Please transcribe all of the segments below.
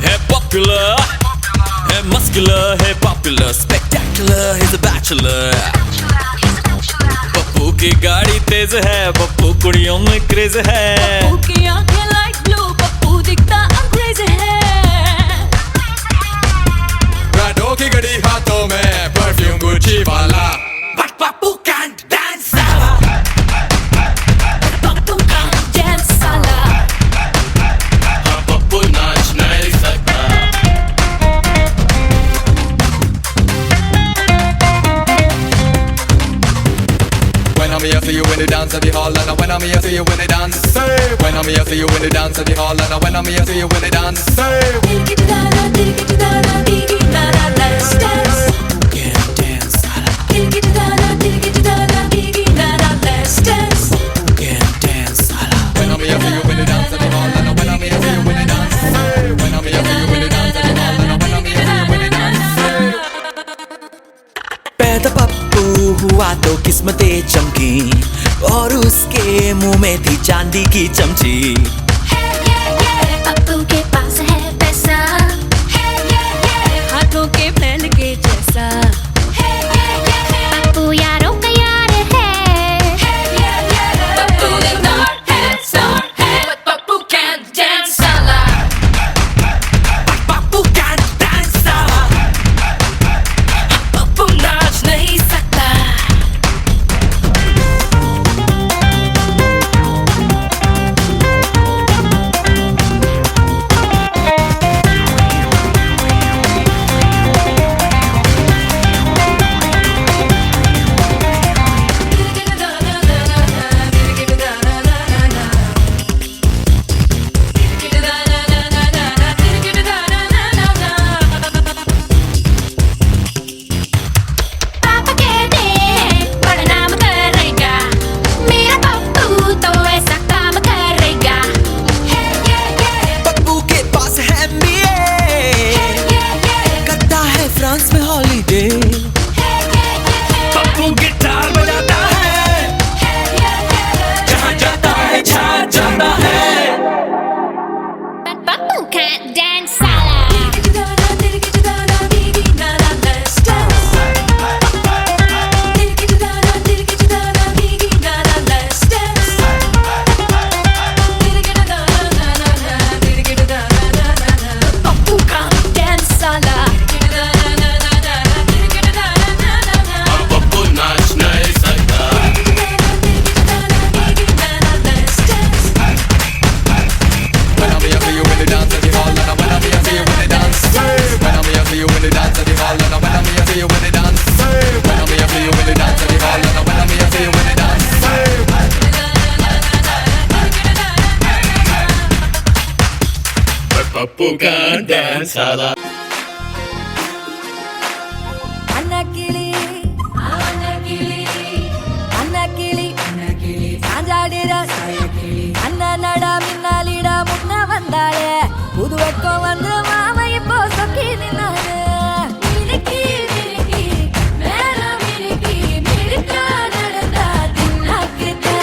Hey popular, hey muscular, hey popular, spectacular, he's a bachelor. Pappu की गाड़ी तेज है, पप्पू कुड़ियों में क्रेज है, पप्पू की आंखें लाइट ब्लू, पप्पू दिखता अंग्रेज है। राडो की घड़ी हाथों में, परफ्यूम गुच्ची वाला, but पप्पू can't dance साला, पप्पू can't dance साला, हाँ पप्पू नाच नहीं सकता। When I'm here, see you in the dance at the hall, and when I'm here, see you in the dance. When I'm here, see you in the dance at the hall, and when I'm here, see you in the dance. let's dance. can't dance, let's dance. can't dance, When I'm here, see you in the dance at the hall, and when I'm here, see you in the dance. When I'm here, see you in the dance at the hall, and when I'm here, see you in the dance. पैदा पप्पू हुआ तो किस्मतें चमकी और उसके मुंह में थी चांदी की चमची। पप्पू के पास है पैसा, हाथों के महल के जैसा। पप्पू यारों का यार है, पप्पू इग्नोर है, but पप्पू can't dance साला, पप्पू can't dance साला, पप्पू नाच नहीं सकता। पापा कहते हैं बड़ा नाम करेगा, मेरा पप्पू तो ऐसा काम करेगा। पप्पू के पास है करता है फ्रांस में हॉलीडे, पप्पू गिटार बजाता है, जहाँ जाता है छा जाता है। But पप्पू can't dance साला। पप्पू can't dance साला। पप्पू नाच नहीं सकता। When I'm here, see you in the dance at the hall, and when I'm here, see you in the dance. When I'm here, see you in the dance at the hall, and when I'm here, see you in the dance. When I'm here, see you in the dance at the hall, and when I'm here, see you in the dance. But Pappu can't dance, hala. Annakili Annakili சாஞ்சாடிடா அண்ணனடா மின்னாலிடா முன்ன வந்தாளே, புது வெக்கம் வந்து மாமா இப்போ சொக்கி நின்னாரு. மினுக்கி மினுக்கி மேல மினுக்கி மினுக்கா நடந்தா தின்னாக்குதா,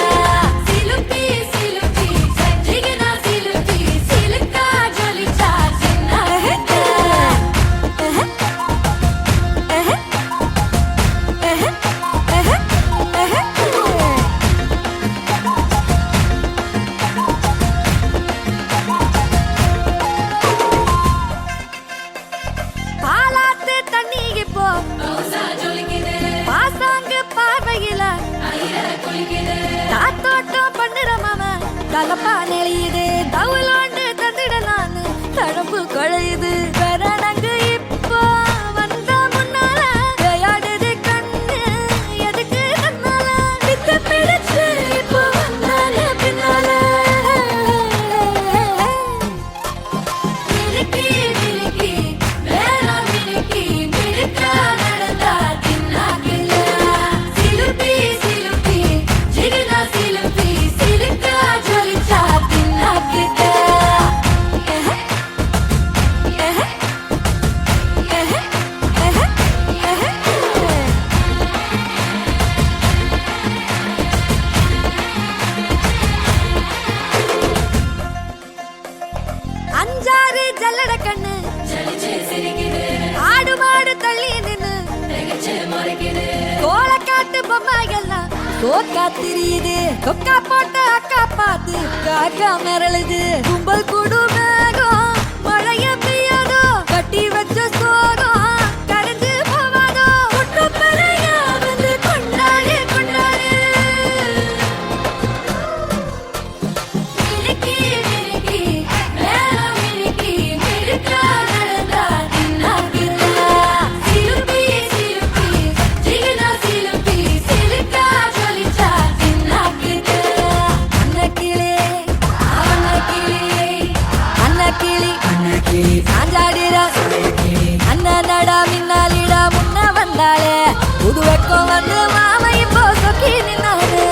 சிலுப்பி சிலுப்பி சஞ்சிகனா சிலுப்பி சிலுக்கா ஜொலிச்சா சின்னாக்குதா. பாலாத்து தண்ணிக்கு போ, பாசாங்கு பார்வையில காத்தோட்டம் பண்ணுற மாமன் கலப்பா நெளியுது, தவுலாண்டு தந்துடலான்னு தழம்பு குழையுது. கரணங்கு இப்போ வந்த முன்னால விளையாடுது கண்ணு எதுக்கு தன்னால, பித்து பிடிச்சு இப்போ வந்தால பின்னால. மினுக்கி மினுக்கி மேல மினுக்கி மினுக்கா நடந்தா தின்னாக்குதா. பொம்மை எல்லாம் தோக்கா தெரியுது கொக்கா போட்ட அக்கா பார்த்து காக்கா மிரளுது கும்பல் குடும்பம் மழைய பெய்யாதோ கட்டி வச்ச சோகம் கரைஞ்சு போவாதோ குற்றப்பறையா வந்து கொண்டாடு கொண்டாடு மினுக்கி மினுக்கி மேல மினுக்கி மினுக்கா நடந்தா தின்னாக்குதா சிலுப்பி சிலுப்பி ஜிகனா சிலுப்பி சிலுக்கா ஜொலிச்சா தின்னாக்குதா அன்னக்கிளி அன்னக்கிளி சாஞ்சாடிரா அண்ணனடா மின்னாலிடா முன்ன வந்தாளே புது வெக்கம் வந்து மாமா இப்போ சொக்கி நின்னாரு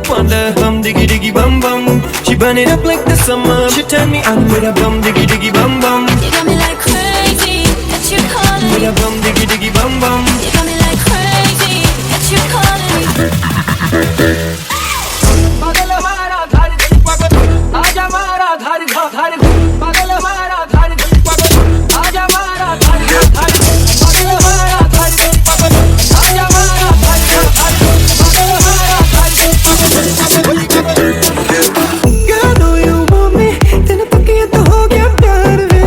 On the bum diggy diggy bum bum, she burn it up like the summer. She turn me on with a bum diggy diggy bum bum. You got me like crazy, that you calling With me. a bum diggy diggy bum bum. You got me like crazy, that you calling me. पागल हमारा धार पागल आजा मारा धार धार पागल हमारा धार पागल आजा मारा धार धार पागल हमारा धार पागल आजा मारा धार धार पागल हमारा धार Girl, I know you want me, तेरे पक्के तो हो गया प्यार वे.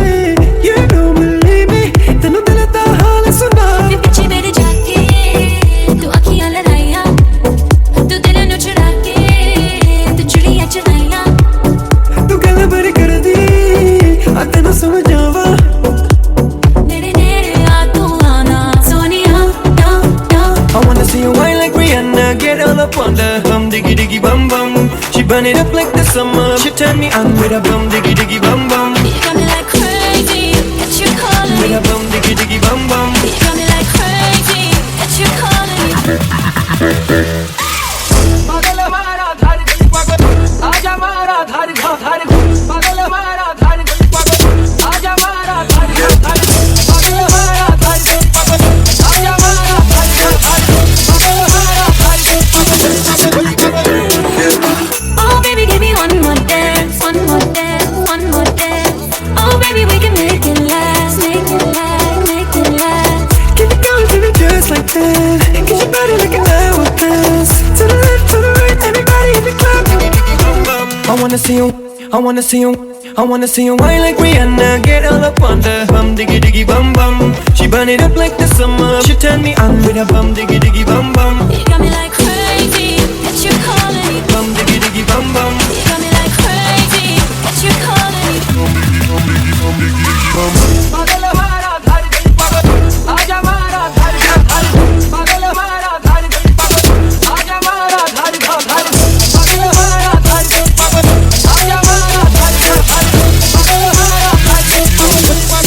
You don't believe me, तेनू दिल दा हाल सुना. पीछे मेरे जाके तू अखियां लड़ाइया, तू दिल नु चुरा के तू चिड़िया चुराइया. तू गल बड़ी कर दी, आ तेनू समझावा. नेड़े नेड़े आ तू आना Sonia, no no. I wanna see you whine like Rihanna, get all up on the bum diggy diggy bum bum. She burn it up like the summer. She turn me on with a bum diggy diggy bum bum. You got me like crazy, that you calling With me. a bum diggy diggy bum bum. You got me like crazy, that you calling me. पागल हमारा धार पागल आजा मारा धार धार पागल हमारा धार पागल आजा मारा धार धार पागल हमारा धार पागल आजा मारा धार धार पागल हमारा धार Oh baby, give me one more dance, one more dance, one more dance. Oh baby, we can make it last, make it last, make it last. Keep it going, keep it just like that. Get your body like an hourglass. To the left, to the right, everybody in the club. I wanna see you, I wanna see you, I wanna see you whine like Rihanna. Get all up on the bum diggy diggy bum bum. She burn it up like the summer. She turn me on with a bum diggy diggy bum bum. You got me like crazy, that you calling me. Bum diggy diggy bum bum. You got me like crazy, that you calling me. पागल हमारा धार पागल आजा मारा धार धार पागल हमारा धार पागल आजा मारा धार धार पागल हमारा धार पागल आजा मारा धार धार पागल हमारा धार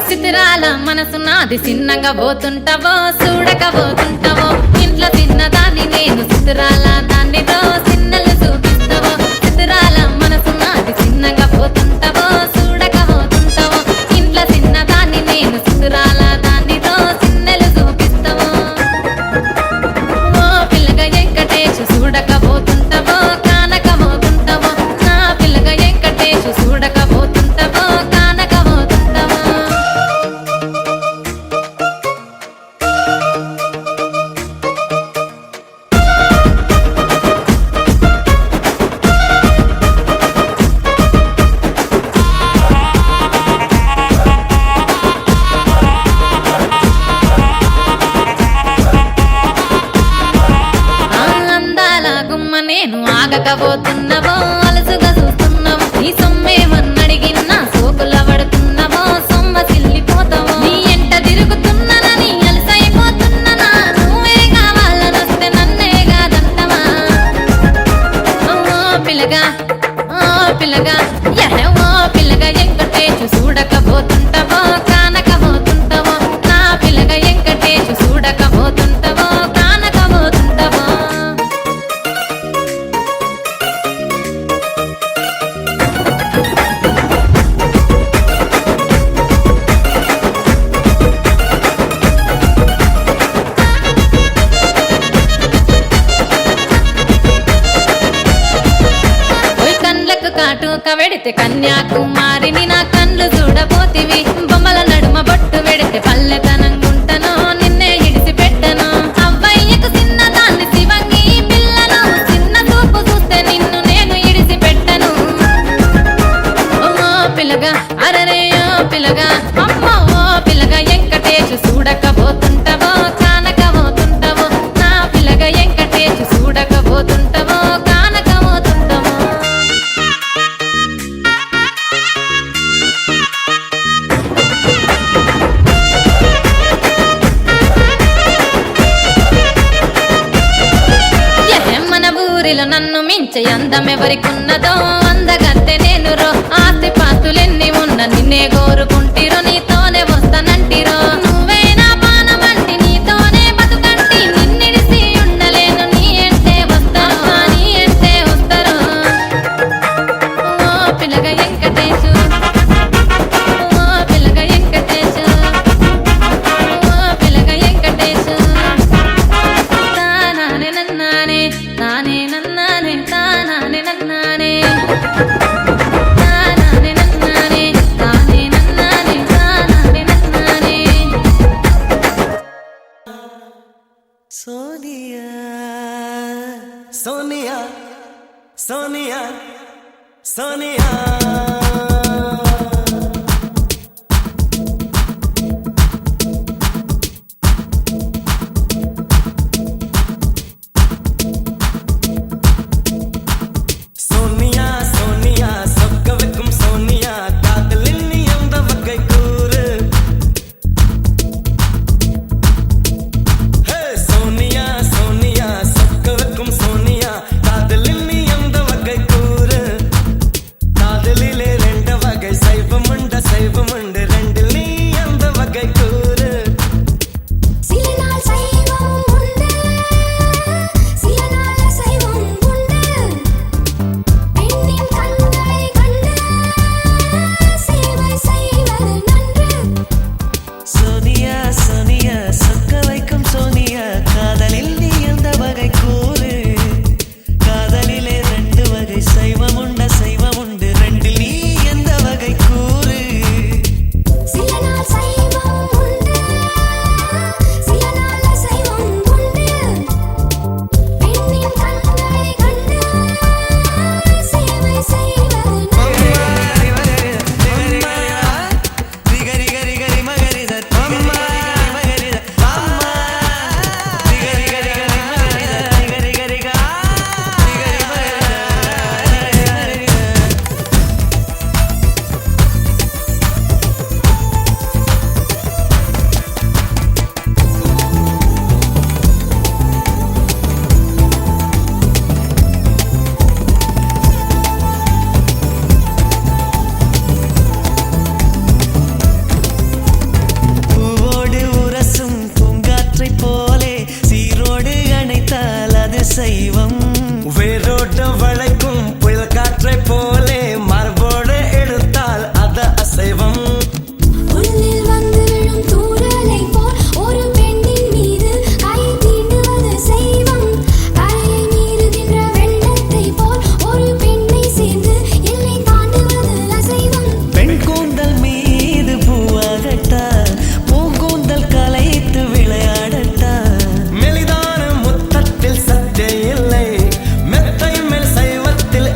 సితిరాల మనసు నాది చిన్నగా పోతుంటావో చూడకపోతుంటావో ఇంట్లో తిన్నదాన్ని నేను సితిరాల దాన్నితో సిన్నలు చూపిస్తావో సితిరాల మనసు నాది చిన్నగా పోతుంటావో చూడకపోతుంటావో ఇంట్లో తిన్నదాన్ని నేను సితిరాల దాన్నితో సిన్నలు చూపిస్తావో ఓ పిల్లగా వెంకటేశు చూడకపోతుంటావో కానకపోతుంటావో నా పిల్లగా వెంకటేశు చూడకపోతుంటావో కానకపోతుంటావో నేను ఆగకపోతున్నావో అలసుగా చూస్తున్నావో నీ సొమ్మేమన్నడిగినా సోకుల పడుతున్నావో సొమ్మ సిల్లిపోతావో నీ ఎంట తిరుగుతున్నానని అలసైపోతున్నానా నువ్వే కావాలనొస్తే నన్నే కాదంటవా పిల్లగా పిల్లగా పిల్లగా ఎంకటేచు చూడకపోతుంటావో కానకపోతుంటావో నా పిల్లగా ఎంకటేచు చూడకపోతుంటావో కానకపోతుంటావో కాటుక వెడితే కన్యాకుమారిని నా కళ్ళు చూడబోతివి బొమ్మల నడుమ బొట్టు వెడితే పల్లెతనంగుంటను నిన్నే ఇడిసి పెట్టను అవ్వయ్యకు చిన్నదాన్ని శివంగి పిల్లను చిన్న చూపు చూస్తే నిన్ను నేను ఇడిసి పెట్టను ఓ పిల్లగా అరరే ఓ పిల్లగా అమ్మో ఓ పిల్లగా వెంకటేశు చూడకపోతుంటావో కానకపోతుంటావో నా పిల్లగా వెంకటేశు చూడకపోతుంటావో కానకపోతుంటావో నన్ను మించే అందమెవరికున్నదో అందగత్తె నేను రో ఆస్తి పాస్తులెన్ని ఉన్న నిన్నే కోరుకుంటిరో నీతోనే వస్తానంటిరో నువ్వే నా పానమంటి నీతోనే బతుకంటి నిన్నిడిసి ఉండలేను నీ అంటే వస్తాను నీ అంటే వస్తారు ఓ పిల్లగా వెంకటేశు ఓ పిల్లగా వెంకటేశు ఓ పిల్లగా వెంకటేశు తానానే నన్నానే నానే నన్నానే తానానే నన్నానే తానానే నన్నానే తానే నన్నానే తానానే నన్నానే సోనియా సోనియా సోనియా సోనియా மெலிதான முத்தத்தில் சத்தே இல்லை மெத்தை மேல் சைவத்தில்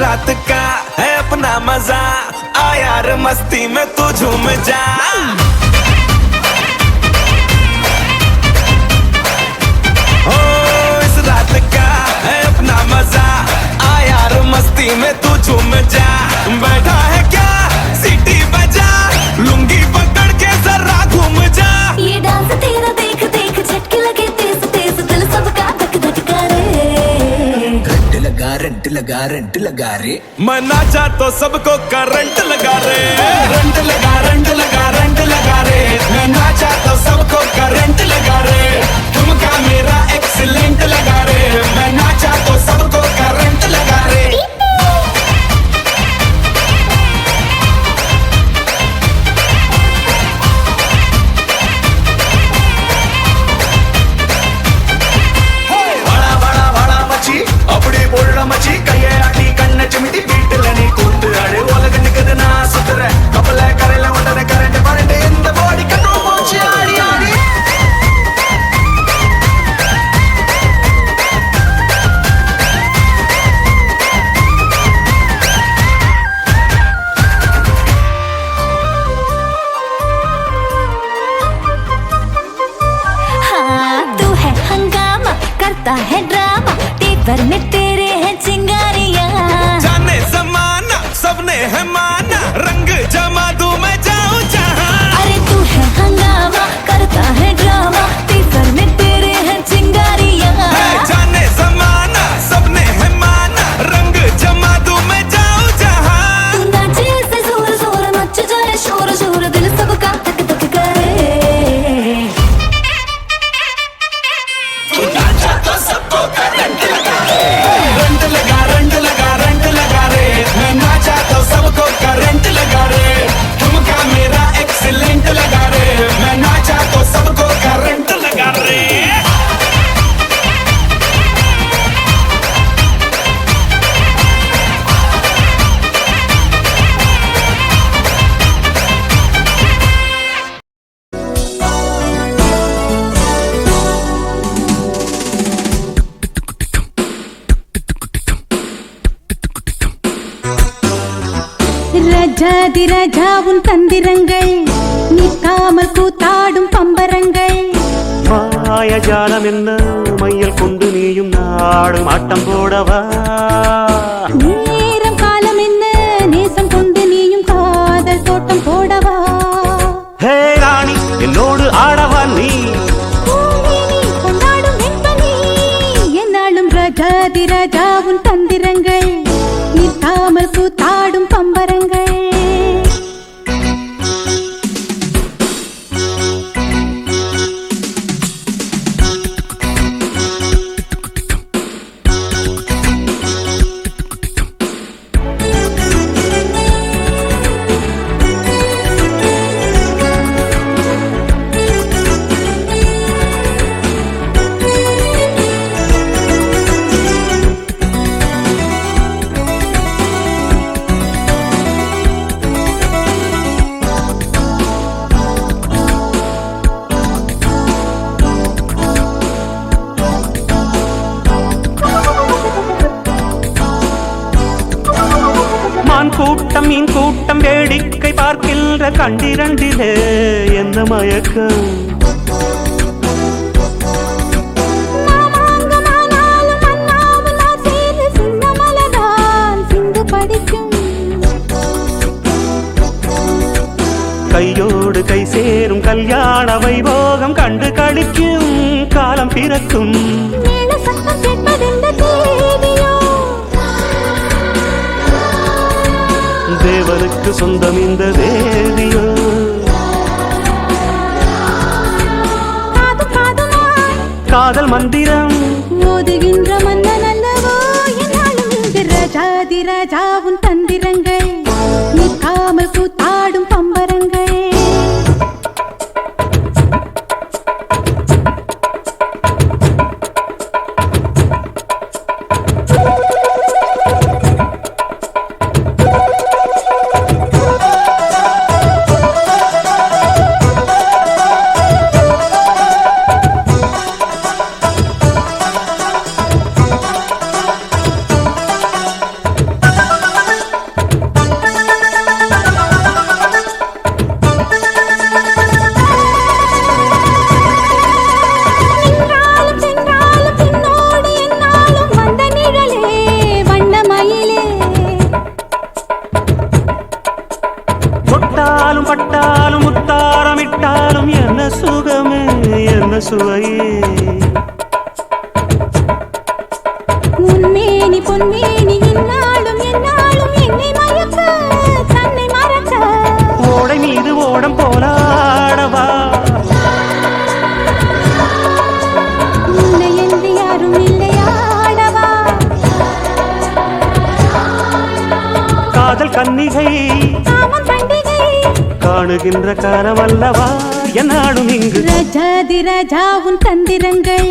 रात का है अपना मजा, आ यार मस्ती में तू झूम जा। ओ इस रात का है अपना मजा, आ यार मस्ती में तू झूम जा। बैठा है क्या सीटी बजा, लुंगी पकड़ के जरा घूम जा। ये डांस तेरा देख देख झटके लगे तेज तेज, दिल सबका धक धक करे। रंट लगा रे, मैं नाचा तो सबको करंट लगा रे। रंट लगा रंट लगा रे, मैं नाचा तो सबको करंट लगा रे। ठुमका मेरा एक्सीलेंट लगा रे, मैं नाचा तो सबको करंट लगा रे। ಬಡ ಬಡ ಬಡ ಮಚ್ಚಿ ಅಪ್ಪಡಿ ಬೋಲ್ಡ ಮಚ್ಚಿ ಕೈಯ ಆಟಿ ಕಣ್ಣ ಚಿಮಿಟಿ ಬೀಟಲ ನೀ ಕೂತು ಅಡೆ ಒಲಗ ನಿಗದ ನಾ ಸುತ್ತರೆ ಕಪಲ ಕರೆಲ ಒಡನೆ ಕರೆಂಟ್ ಬರಂಡೆ ಇಂದ ಬಾಡಿ ಕಣ್ಣು ಮೋಚಿ ಆಡಿ ಆಡಿ हाँ तू है हंगामा करता है ड्रामा, टीपर में तेरे हैं चिंगारियाँ। जाने जमाना सबने है माना, रंग जमा दूं मैं जाऊं जहां। अरे तू है हंगामा करता है ड्रामा, टीपर में तेरे हैं चिंगारियाँ। जाने जमाना सबने है माना, रंग जमा दूं मैं जाऊं जहां। तू नाचे से जोर जोर मच जाए शोर शोर, दिल सबका धक धक करे। रंट लगा रे, मैं नाचा तो सबको करंट लगा रे। ठुमका मेरा एक्सीलेंट लगा रे, मैं नाचा तो सबको करंट लगा रे। ராஜாதி ராஜா உன் தந்திரங்கள், நிற்காமல் கூத்தாடும் பம்பரங்கள். மாயஜாலம் என்ன மையல் கொண்டு நீயும் நாடும் ஆட்டம் போடவா. நேரம் காலம் என்ன நேசம் கொண்டு நீயும் காதல் தோட்டம் போடவா. ஹே ராணி என்னோடு ஆடவா நீ, பூமேனி கொண்டாடும் வெண்பனி, என்னாலும் ராஜாதி ராஜா உன் தந்திரங்கள், நிற்காமல் கூத்தாடும் பம்பரங்கள். கூட்டம் மீன் கூட்டம் வேடிக்கை பார்க்கின்ற கண்டிரண்டிலே என்ன மயக்கம். கையோடு கை சேரும் கல்யாண வைபோகம் கண்டு கழிக்கும் காலம் பிறக்கும். தேவனுக்கு சொந்தம் இந்த தேவியோ, காதல் மந்திரம் ஓதுகின்ற மன்னன் அல்லவோ. என்னாலும் இந்த ராஜாதி ராஜாவும் தந்திரங்கள், நிற்காமல் கூத்தாடும் பம்பரங்கள். பொன்மேனி பொன்மேனி இந்நாளும் எந்நாளும் என்னை மயக்க தன்னை மறக்க ஓடை மீது ஓடம் போலாடவா உன்னை என்று யாரும் இல்லையாடவா காதல் கன்னிகை காமம் பண்டிகை காணுகின்ற காலமல்லவா என்னாலும் இங்கு ரஜாதி ராஜாவும் தந்திரங்கள்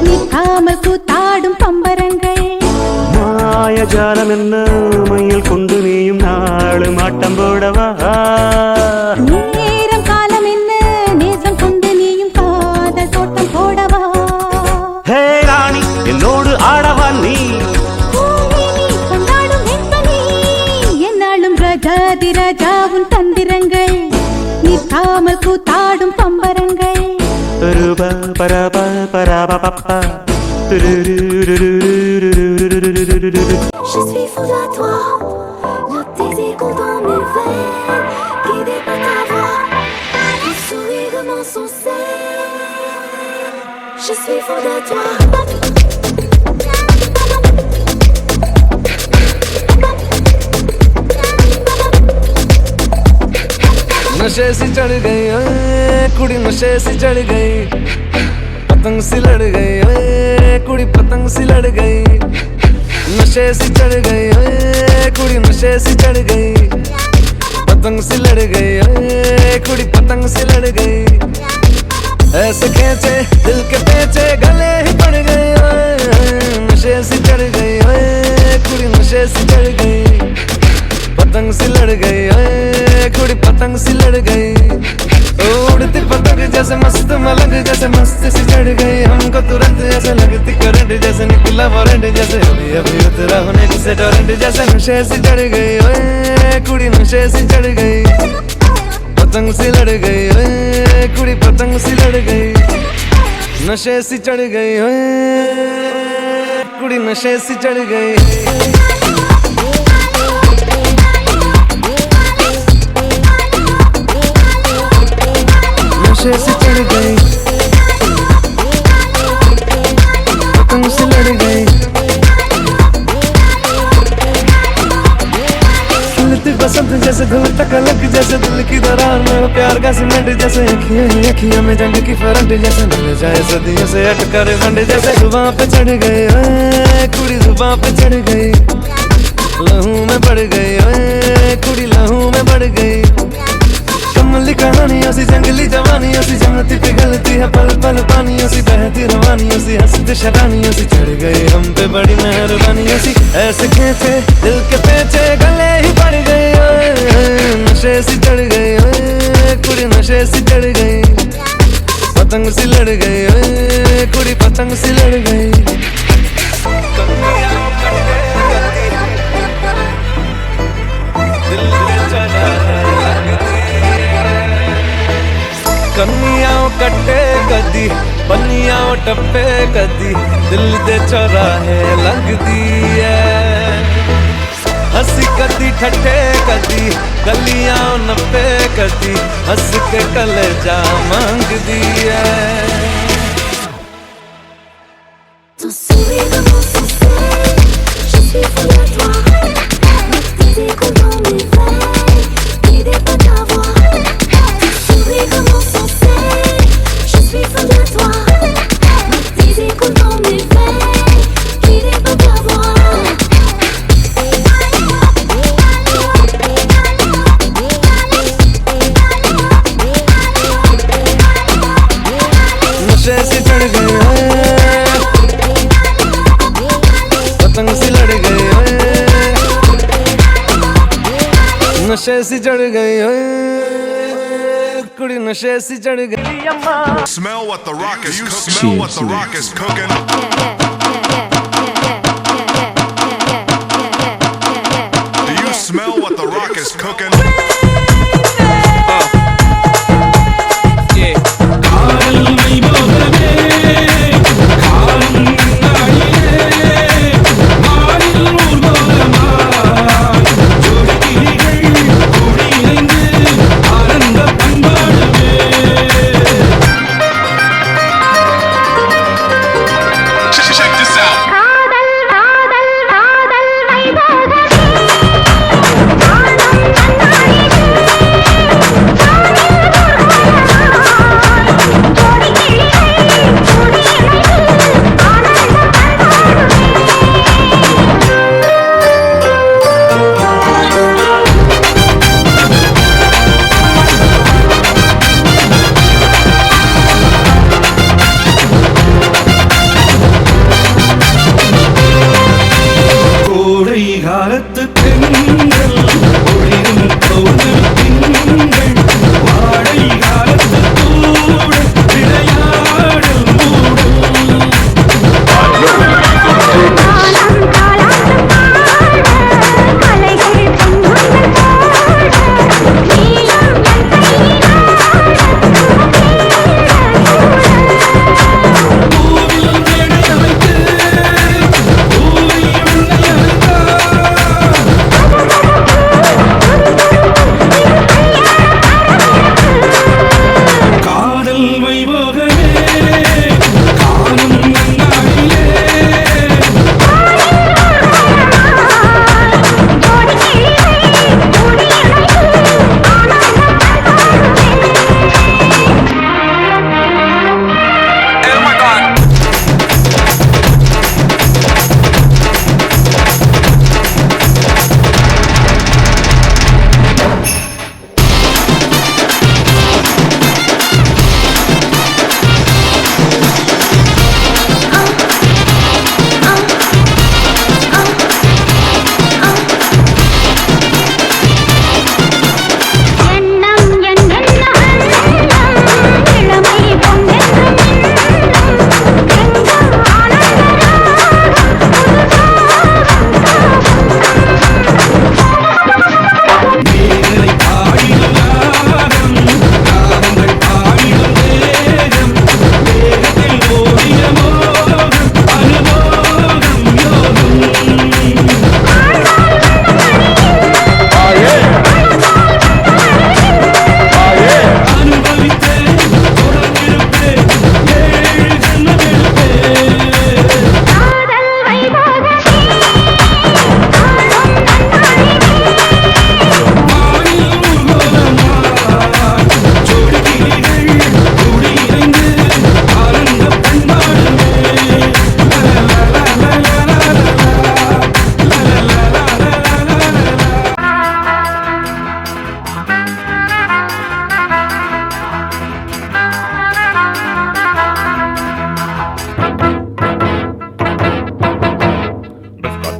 நிற்காமல் கூத்தாடும் பம்பரங்கள் மாயஜாலம் என்ன மையில் கொண்டு நீயும் நாளும் ஆட்டம் போடவா நேரம் காலம் என்ன நேசம் கொண்டு நீயும் காதல் தோட்டம் போடவா ஹே ராணி என்னோடு ஆடவா நீ பூமினி கொண்டாடும் வெண்பனி என்னாலும் ரஜாதி ராஜாவும் தந்திரங்கள் நிற்காமல் கூத்தாடும் பம்பரங்கள் ரூபா பரபா பரபா Papa Je suis fou de toi, le désir coule dans mes veines, guidé par ta voix, le sourire de mon sourcil. Je suis fou de toi. नशे सी चढ़ गई ओए कुड़ी नशे सी चढ़ गई पतंग सी लड़ गई ओए कुड़ी पतंग सी लड़ गई नशे सी चढ़ गई ओए कुड़ी नशे सी चढ़ गई पतंग सी लड़ गई ओए कुड़ी पतंग सी लड़ गई ऐसे खींचे दिल के पेचे गले ही पड़ गए ओए नशे सी चढ़ गई ओए कुड़ी नशे सी चढ़ गई पतंग सी लड़ गई ओए कुड़ी पतंग सी लड़ गई उड़ती पतंग जैसे मस्त मलंग जैसे मस्त सी चढ़ गई हमको तुरंत ऐसे लगती करंट जैसे निकला वारंट जैसे अभी अभी उतरा होने से टोरेंट जैसे नशे सी चढ़ गई ओए कुड़ी नशे सी चढ़ गई पतंग सी लड़ गई ओए कुड़ी पतंग सी लड़ गई नशे सी चढ़ गई ओए कुड़ी नशे सी चढ़ गई नशे से चढ़ गई पतंग से लड़ गई खिलती बसंत जैसे धूल तकलक जैसे दिल की दरार में प्यार का सीमेंट जैसे अखियों में जंग की फरंट जैसे मिल जाए सदियों से अटकर फंड जैसे जुबां पे चढ़ गई ओए कुड़ी जुबां पे चढ़ गई लहू में बढ़ गई ओए कुड़ी लहू में बढ़ गई कमली कहानियों सी जंगली जवानियों सी जमती पिघलती है पल पल पानियों सी बहती रवानियों सी हंसती शरानियों सी चढ़ गई हम पे बड़ी मेहरबानियों सी ऐसे खींचे दिल के पेचे गले ही पड़ गई ओए नशे सी चढ़ गई ओए कुड़ी नशे सी चढ़ गई पतंग सी लड़ गई ओए कुड़ी पतंग सी लड़ गई कन्नियाओ कट्टे कदी बनियाओ टप्पे कदी दिल दे चौराहे लगदी है हंसी कदी ठट्ठे कदी गलियां नप्पे कदी हंस के कलेजा मांगदी है Ton sourire de mon sourcil, je suis fou de toi. Le désir coule dans mes veines, guidé par ta voix. Ton sourire de mon sourcil, je suis fou de toi. Le désir coule dans mes veines, guidé par ta voix. नशे से चढ़ गई पतंग सी लड़ गई नशे से चढ़ गई कुड़ी नशे से चढ़ गई Smell what the rock is cooking. Smell what the rock is cooking. Do you smell what the rock is cooking? காதல் காதல்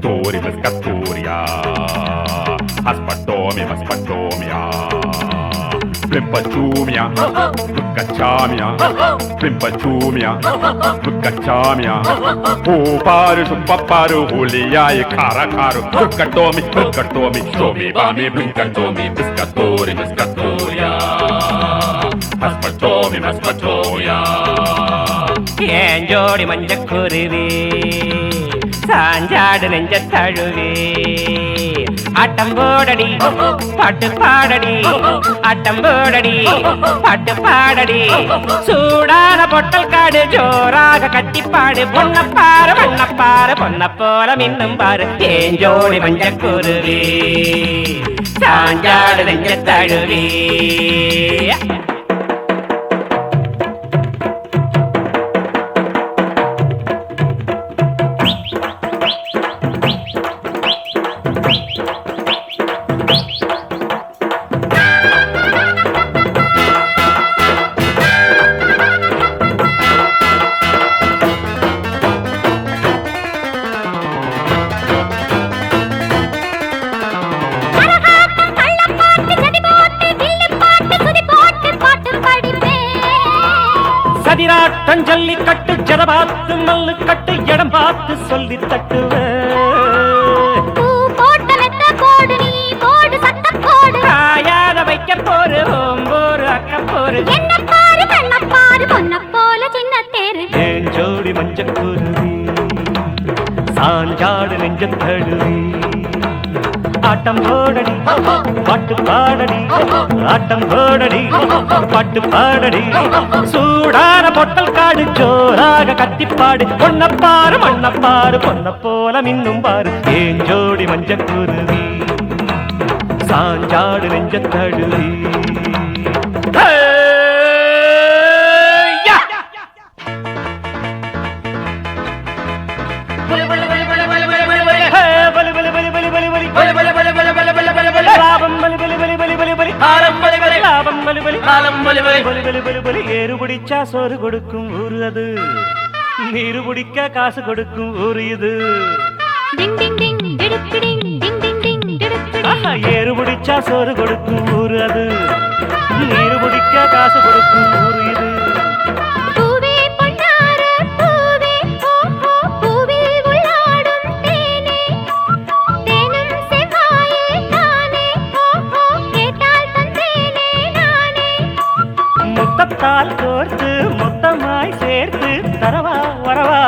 Pescatori, pescatoria. Aspatomi, aspatomia. Plimpachumia, Puccachamia, Plimpachumia, Puccachamia. Uparu, supaparu, hulia, e caracaru. Puccatomi, puccatomi, shomi, bami, blinkatomi, pescatori, pescatoria. Aspatomi, aspatoia. ஏஞ்சோடி மஞ்ச குருவி சாஞ்சாடு நெஞ்ச தழுவி ஆட்டம் போடடி பாட்டு பாடடி ஆட்டம் போடடி பாட்டு பாடடி சூடான பொட்டல் காடு ஜோராக கட்டிப்பாடு பொன்னப்பாரு வண்ணப்பாரு பொன்ன போல மின்னும் பாரு ஏஞ்சோடி மஞ்ச குருவி சாஞ்சாடு நெஞ்ச தழுவி சதிராட்டம் ஜல்லிக்கட்டு ஜடபாத்து மல்லு கட்டு இடம் பார்த்து சொல்லி தட்டுவேன் காயாத வைக்க போரு ஓம்போரு அக்க போரு ஏன் ஜோடி மஞ்ச குருவி சாஞ்சாடு நெஞ்ச தழுவி ஆட்டம் போடடி பாட்டு பாடடி ஆட்டம் போடடி பாட்டு பாடடி சூடான பொட்டல் காடு ஜோராக கத்திப்பாடு பொன்னப்பாரு மண்ணப்பாரு பொன்ன போல மின்னும் பாரு ஏன் ஜோடி மஞ்ச குருவி சாஞ்சாடு நெஞ்ச தழுவி ஏறு பிடிச்சா சோறு கொடுக்கும் ஊரு அது நீரு பிடிக்க காசு கொடுக்கும் ஊரு இது ஏறு பிடிச்சா சோறு கொடுக்கும் ஊரு அது நீரு பிடிக்க காசு கொடுக்கும் ஊரு இது முத்தத்தால் கோர்த்து மொத்தமாய் சேர்த்து தரவா வரவா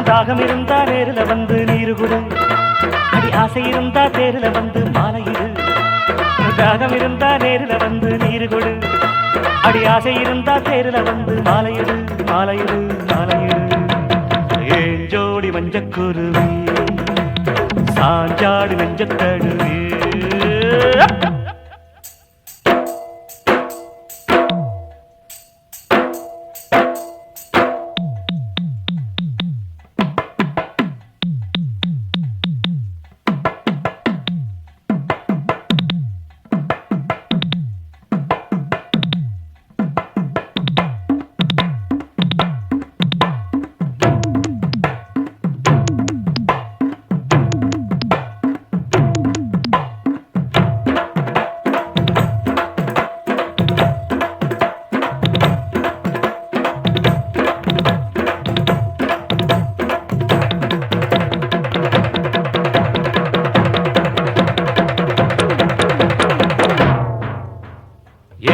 தாகம் இருந்தா நேரில் வந்து நீரு குடு அடி ஆசை இருந்தா தேரில் வந்து மாலையிடு தாகம் இருந்தா நேரில் வந்து நீரு கொடு அடி ஆசை இருந்தா தேரில் வந்து மாலையிடு மாலையிடு மாலையிடு ஏன் ஜோடி மஞ்சக்குருவி சாஞ்சாடு நெஞ்ச தழுவி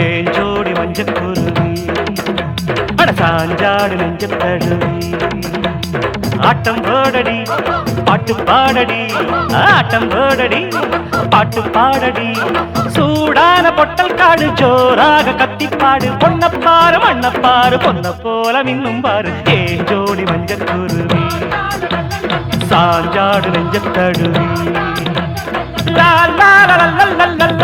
ஏன் ஜோடி மஞ்சக்குருவி அட சாஞ்சாடு நெஞ்ச தழுவி ஆட்டம் போடடி பாட்டு பாடடி ஆட்டம் போடடி பாட்டு பாடடி சூடான பொட்டல் காடு ஜோராக கத்திப்பாடு பொன்னப்பாரு மண்ணப்பாரு பொன்ன போல மின்னும் பாரு ஏன் ஜோடி மஞ்சக்குருவி சாஞ்சாடு நெஞ்ச தழுவி லா லா லா லா லா லா